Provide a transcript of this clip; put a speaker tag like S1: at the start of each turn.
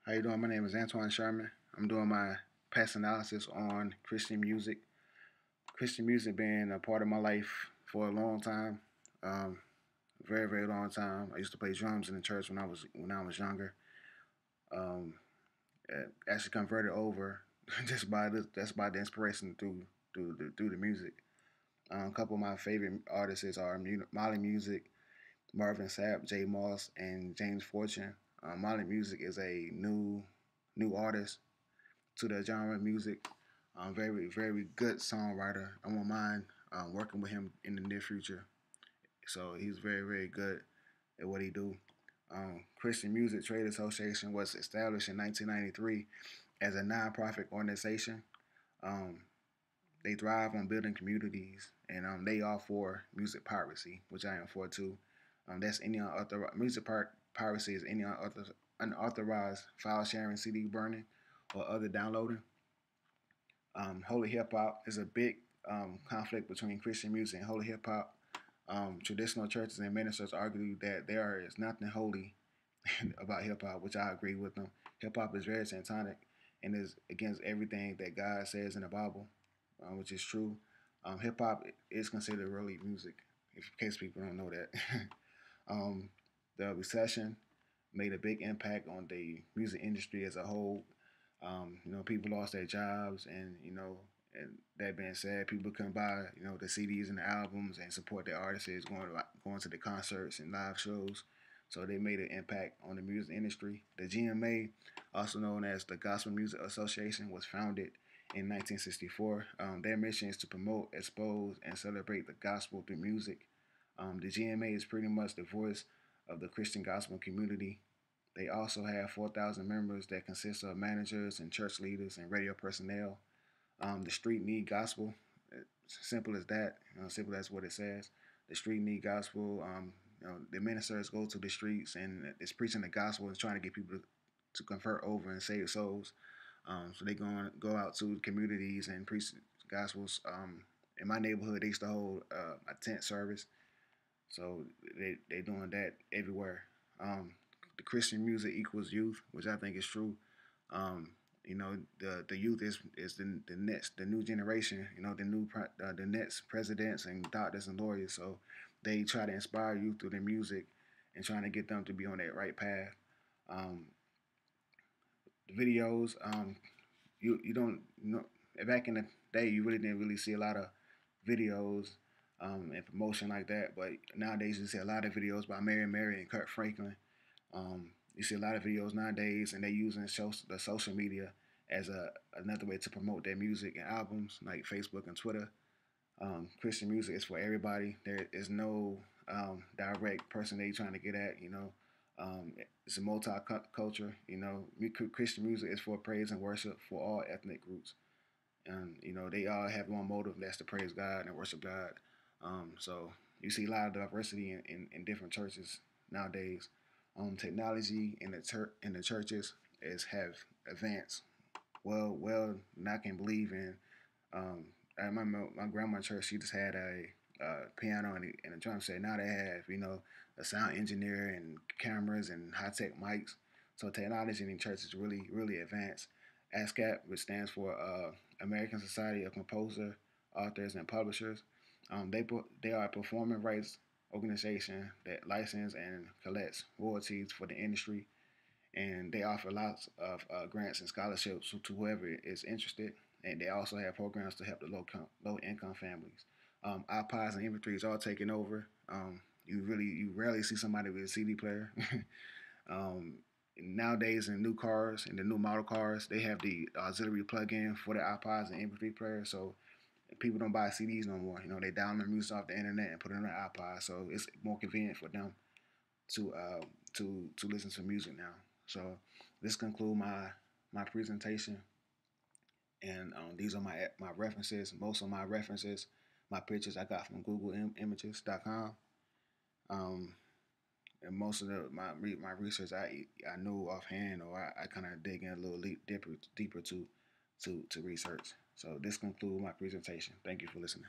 S1: How you doing? My name is Antoine Sherman. I'm doing my past analysis on Christian music. Christian music being a part of my life for a long time, um, very very long time. I used to play drums in the church when I was younger. Um, Actually converted over just by the inspiration through the music. A couple of my favorite artists are Molly Music, Marvin Sapp, J Moss, and James Fortune. Molly Music is a new artist to the genre of music. Very, very good songwriter. I won't mind working with him in the near future. So he's very, very good at what he do. Christian Music Trade Association was established in 1993 as a nonprofit organization. Um, they thrive on building communities, and they are for music piracy, which I am for too. That's any unauthorized piracy is any unauthorized file sharing, CD burning, or other downloading. Holy hip hop is a big conflict between Christian music and holy hip hop. Traditional churches and ministers argue that there is nothing holy about hip hop, which I agree with them. Hip hop is very satanic and is against everything that God says in the Bible, which is true. Hip hop is considered really music, in case people don't know that. um, the recession made a big impact on the music industry as a whole. People lost their jobs, and that being said, people couldn't buy, the CDs and the albums and support their artists going to the concerts and live shows. So they made an impact on the music industry. The GMA, also known as the Gospel Music Association, was founded in 1964. Their mission is to promote, expose, and celebrate the gospel through music. The GMA is pretty much the voice of the Christian gospel community. They also have 4,000 members that consist of managers and church leaders and radio personnel. The street need gospel. Simple as that. Simple as what it says. The street need gospel. The ministers go to the streets and it's preaching the gospel and trying to get people to convert over and save souls. So they go out to communities and preach gospels. In my neighborhood, they used to hold a tent service. So they doing that everywhere. The Christian music equals youth, which I think is true. Um, the youth is the next the new generation. The next presidents and doctors and lawyers. So they try to inspire youth through their music and trying to get them to be on that right path. Um, the videos, you don't back in the day you really didn't really see a lot of videos and promotion like that. But nowadays you see a lot of videos by Mary and Kurt Franklin. You see a lot of videos nowadays, and they're using the social media as another way to promote their music and albums, like Facebook and Twitter. Christian music is for everybody. There is no direct person they trying to get at. It's a multicultural. Christian music is for praise and worship for all ethnic groups, and they all have one motive, that's to praise God and worship God. So you see a lot of diversity in different churches nowadays. Technology in the churches is have advanced well, and I can believe in. Um, I remember my grandma's church. She just had a piano and a drum set. Now they have a sound engineer and cameras and high tech mics. So technology in church is really really advanced. ASCAP, which stands for American Society of Composer, Authors, and Publishers. They are a performing rights organization that license and collects royalties for the industry, and they offer lots of grants and scholarships to whoever is interested. And they also have programs to help the low income families. iPods and MP3s all taking over. You rarely see somebody with a CD player. um, Nowadays in new cars, in the new model cars, they have the auxiliary plug-in for the iPods and MP3 players. So people don't buy CDs no more. They download music off the internet and put it on their iPod. So it's more convenient for them to listen to music now. So this concludes my presentation, and these are my references. Most of my references, my pictures I got from GoogleImages.com. Um, and most of my research I know offhand, or I kind of dig in a little deeper to research. So this concludes my presentation. Thank you for listening.